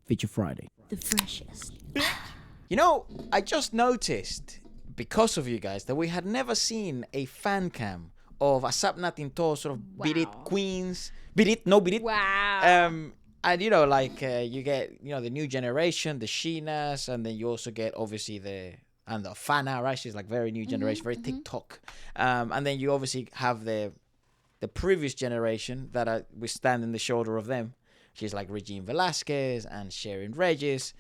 Feature Friday. The freshest. You know, I just noticed, because of you guys, that we had never seen a fan cam of Asap Natin To, sort of Birit queens. Birit. Wow. And, you know, like, you get, you know, the new generation, the Sheenas, and then you also get, obviously, the Fana, right? She's, like, very new generation, very TikTok. And then you obviously have the previous generation that we stand in the shoulder of them. She's like Regine Velasquez and Sharon Regis,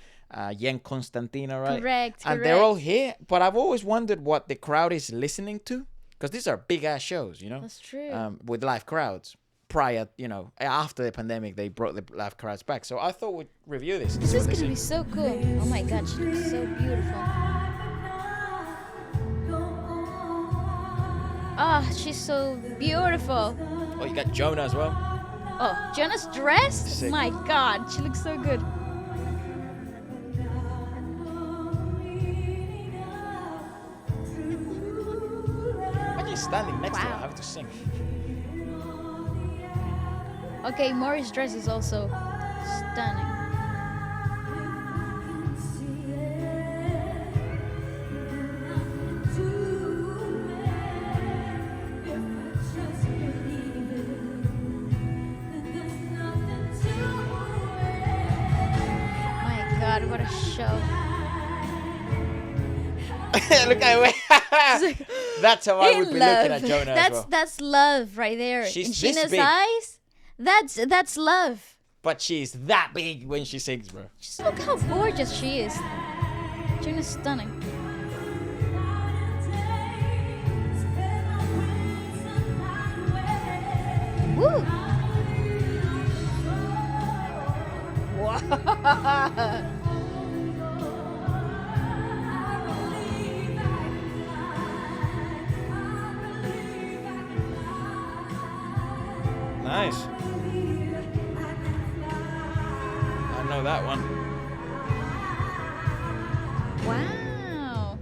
Yen Constantina, right? Correct. And they're all here. But I've always wondered what the crowd is listening to. Because these are big-ass shows, you know? That's true. With live crowds. Prior, you know, after the pandemic, they brought the live crowds back. So I thought we'd review this. This is going to be so cool. Oh my god, she looks so beautiful. Ah, she's so beautiful. Oh, you got Jonah as well. Oh, Jonah's dress? Sick. My god, she looks so good. Imagine standing next to her having to sing. Okay, Maury's dress is also stunning. My god, what a show. Look at her. That's how I would be looking at Jonah as well. That's love right there. She's in this Sheena's big. eyes, that's love. But she's that big when she sings, bro. Just look how gorgeous she is. Jonah's stunning. Woo! Wow. Nice. I know that one. Wow.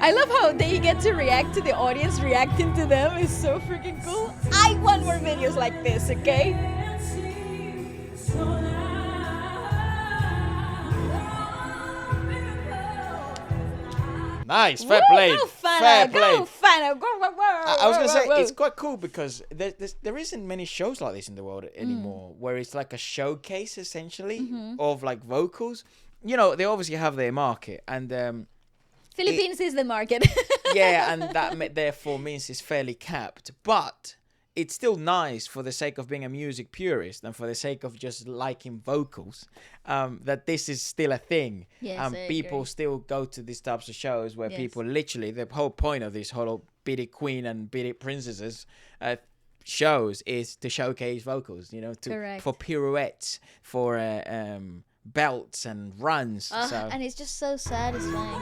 I love how they get to react to the audience reacting to them. It's so freaking cool. I want more videos like this, okay? Nice, fair play. Go Fana, Fair play. go Fana, go. I was gonna say it's quite cool because there isn't many shows like this in the world anymore, where it's like a showcase essentially of like vocals. You know, they obviously have their market, and Philippines is the market. yeah, and that therefore means it's fairly capped, but it's still nice for the sake of being a music purist and for the sake of just liking vocals, that this is still a thing. Yes, And I people agree. still go to these types of shows where Yes. people literally, the whole point of this whole Birit Queen and Birit Princesses shows is to showcase vocals, you know, Correct. for pirouettes, for belts and runs. So And it's just so satisfying.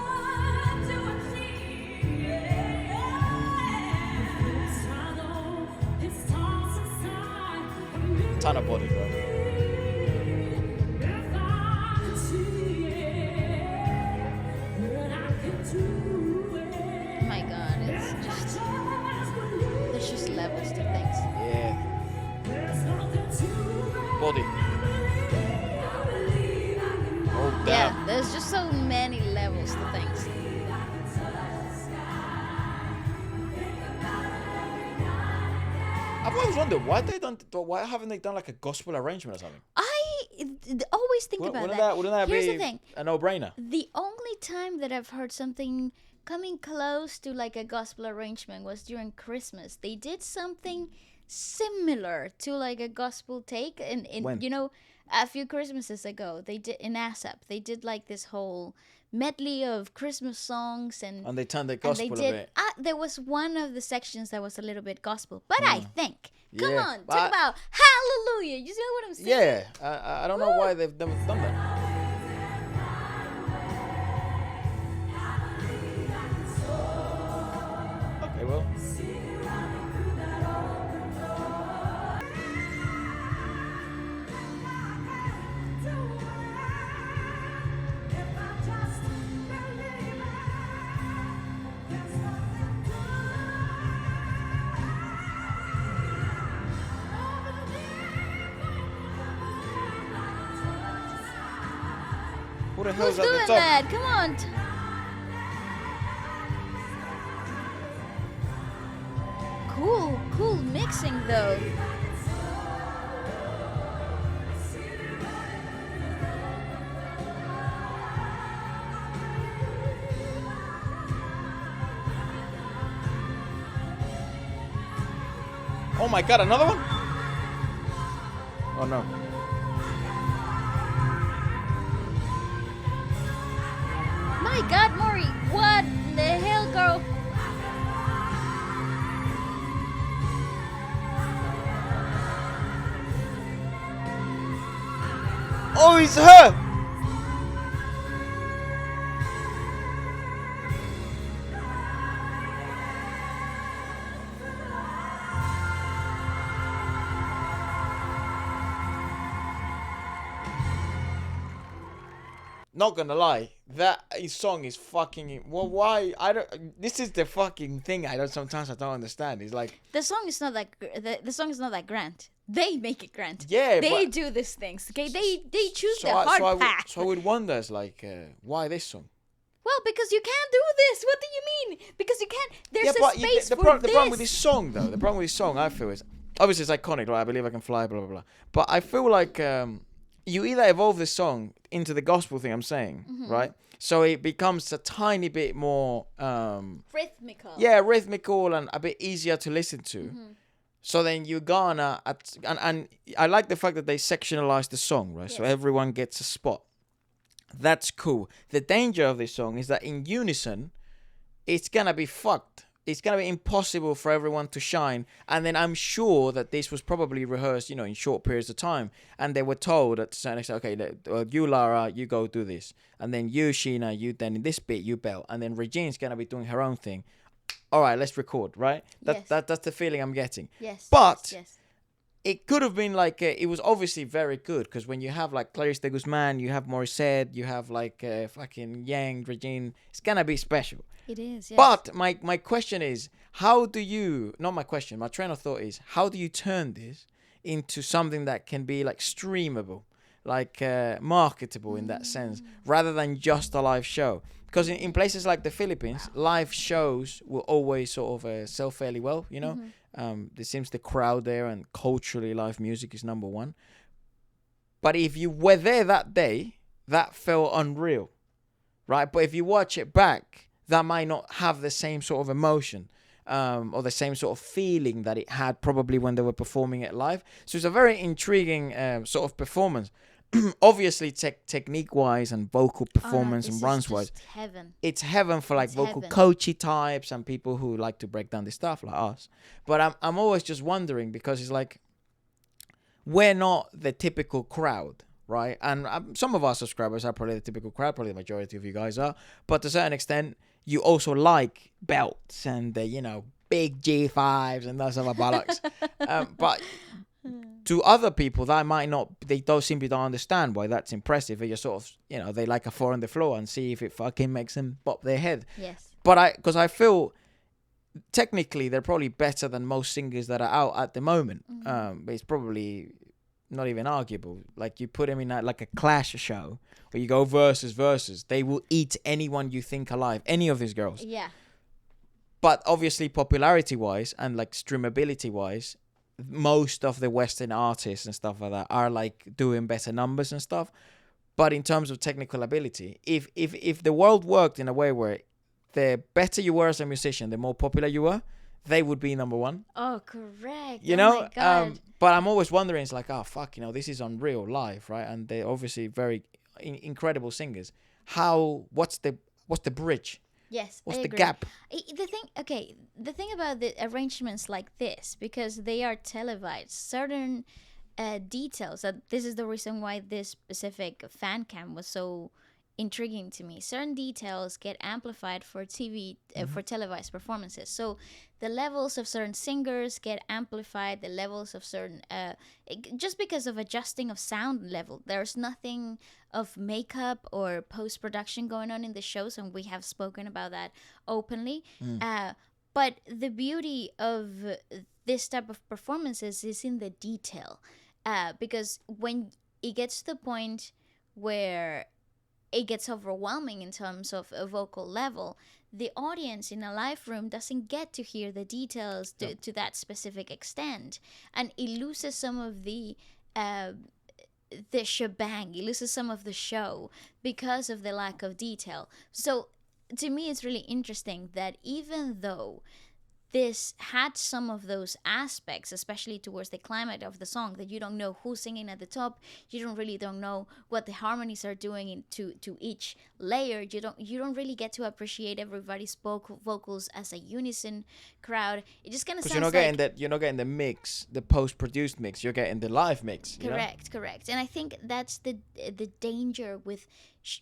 ton of body, bro. Oh my god, it's just there's just levels to things. Yeah. Body. Oh damn. Yeah, there's just so many levels to things. I've always wondered why haven't they done like a gospel arrangement or something? Always think about that. Wouldn't that Here's be the thing. a no-brainer? The only time that I've heard something coming close to like a gospel arrangement was during Christmas. They did something similar to like a gospel take in When? you know, a few Christmases ago. They did in ASAP. They did like this whole medley of Christmas songs and And they turned the and gospel they a did. bit. There was one of the sections that was a little bit gospel, but I think, come Yeah, on, but talk about hallelujah. You see what I'm saying? Yeah, I don't know why they've never done that. Okay, well. Who the Who's hell's at the doing top? that? Come on. Cool mixing though. Oh my god, another one? Oh no. My God, Maury, what the hell, girl? Oh, it's her! Not gonna lie, that song is fucking. Well, why? I don't. This is the fucking thing. Sometimes I don't understand. It's like. The song is not that the song is not that grand. They make it grand. Yeah, they but do these things. Okay, they choose the hard path. So I would wonder, it's like, why this song? Well, because you can't do this. What do you mean? Because you can't. There's Yeah, a but space the for problem this. with this song, though, the problem with this song, I feel, is obviously it's iconic, right? I believe I can fly, blah blah blah. But I feel like you either evolve this song into the gospel thing I'm saying, right? So it becomes a tiny bit more Rhythmical. yeah, rhythmical and a bit easier to listen to. So then you gonna and I like the fact that they sectionalize the song, right? So Yes. everyone gets a spot. That's cool. The danger of this song is that in unison, it's gonna be fucked. It's gonna be impossible for everyone to shine. And then I'm sure that this was probably rehearsed, in short periods of time. And they were told at a certain extent, okay, you Lara, you go do this, and then you Sheena, you then in this bit you belt, and then Regine's gonna be doing her own thing. All right, let's record, right? Yes. That's the feeling I'm getting. Yes. But yes. it could have been like it was obviously very good because when you have like Clarice de Guzman, you have Morissette, you have like fucking Yang, Regine, it's gonna be special. It is. Yes. But my question is, how do you? Not my question. My train of thought is, how do you turn this into something that can be like streamable, like marketable in that sense, rather than just a live show? Because in places like the Philippines, live shows will always sort of sell fairly well. There seems the crowd there, and culturally, live music is number one. But if you were there that day, that felt unreal, right? But if you watch it back, that might not have the same sort of emotion or the same sort of feeling that it had probably when they were performing it live. So it's a very intriguing sort of performance. Obviously, technique-wise and vocal performance and runs-wise, heaven. it's heaven for like It's vocal heaven. coachy types and people who like to break down this stuff like us. But I'm always just wondering because it's like we're not the typical crowd, right? And some of our subscribers are probably the typical crowd, probably the majority of you guys are. But to a certain extent, you also like belts and big G5s and those other bollocks. But to other people, that might not. They don't simply don't understand why that's impressive. You're sort of, they like a four on the floor and see if it fucking makes them bop their head. Yes. But because I feel technically they're probably better than most singers that are out at the moment. But it's probably not even arguable. Like you put them in like a Clash show where you go versus, they will eat anyone you think alive. Any of these girls. Yeah. But obviously, popularity wise and like streamability wise, most of the Western artists and stuff like that are like doing better numbers and stuff. But in terms of technical ability, if the world worked in a way where the better you were as a musician, the more popular you were, they would be number one. Oh, correct. You oh know, my God. but I'm always wondering, it's like, oh fuck, this is unreal live, right? And they're obviously very incredible singers. What's the bridge? Yes, What's I the agree. gap? The thing about the arrangements like this, because they are televised, certain details, this is the reason why this specific fan cam was so intriguing to me. Certain details get amplified for TV, for televised performances. So the levels of certain singers get amplified, the levels of certain, just because of adjusting of sound level. There's nothing of makeup or post-production going on in the shows, and we have spoken about that openly. But the beauty of this type of performances is in the detail, because when it gets to the point where it gets overwhelming in terms of a vocal level, the audience in a live room doesn't get to hear the details to that specific extent, and it loses some of uh, the shebang. It loses some of the show because of the lack of detail. So to me, it's really interesting that even though this had some of those aspects, especially towards the climate of the song, that you don't know who's singing at the top, you don't know what the harmonies are doing to each layer. You don't really get to appreciate everybody's vocals as a unison crowd. It just kind of Because sounds like you're not getting the mix, the post-produced mix. You're getting the live mix. correct. And I think that's the danger with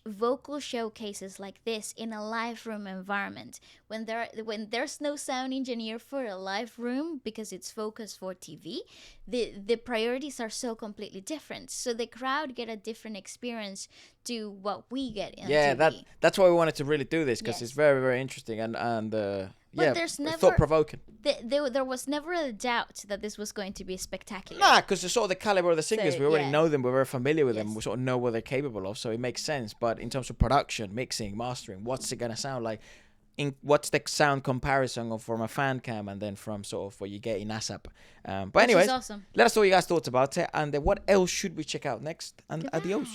vocal showcases like this in a live room environment, when there's no sound engineer for a live room because it's focused for TV. The priorities are so completely different, so the crowd get a different experience to what we get in TV. That's why we wanted to really do this, because Yes. it's very, very interesting and But there's never thought-provoking. there was never a doubt that this was going to be spectacular. Nah, because the sort of the caliber of the singers, So, we already yeah. know them, we're very familiar with them, Yes. we sort of know what they're capable of, so it makes sense. But in terms of production, mixing, mastering, what's it gonna sound like? What's the sound comparison from a fan cam and then from sort of what you get in ASAP? But Which anyways, is awesome. let us know what you guys thought about it, and what else should we check out next? And Goodbye. adios.